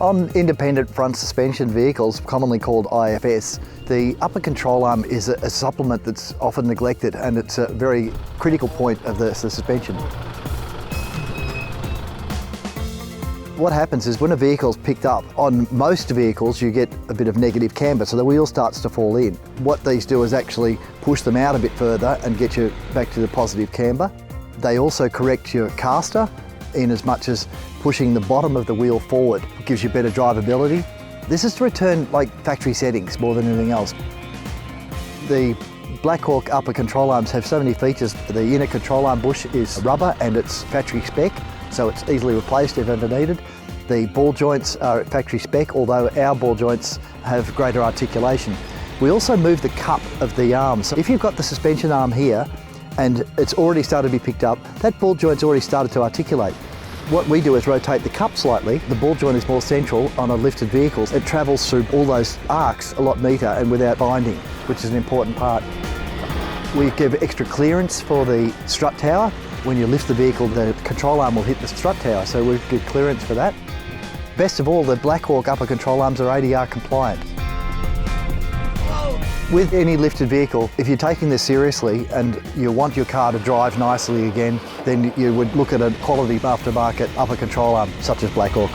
On independent front suspension vehicles, commonly called IFS, the upper control arm is a supplement that's often neglected, and it's a very critical point of the suspension. What happens is when a vehicle's picked up, on most vehicles you get a bit of negative camber, so the wheel starts to fall in. What these do is actually push them out a bit further and get you back to the positive camber. They also correct your caster in as much as pushing the bottom of the wheel forward. It gives you better drivability. This is to return like factory settings more than anything else. The Blackhawk upper control arms have so many features. The inner control arm bush is rubber and it's factory spec, so it's easily replaced if ever needed. The ball joints are at factory spec, although our ball joints have greater articulation. We also move the cup of the arm. So if you've got the suspension arm here and it's already started to be picked up, that ball joint's already started to articulate. What we do is rotate the cup slightly. The ball joint is more central on a lifted vehicle. It travels through all those arcs a lot neater and without binding, which is an important part. We give extra clearance for the strut tower. When you lift the vehicle, the control arm will hit the strut tower, so we give clearance for that. Best of all, the Blackhawk upper control arms are ADR compliant. With any lifted vehicle, if you're taking this seriously and you want your car to drive nicely again, then you would look at a quality aftermarket upper control arm such as Blackhawk.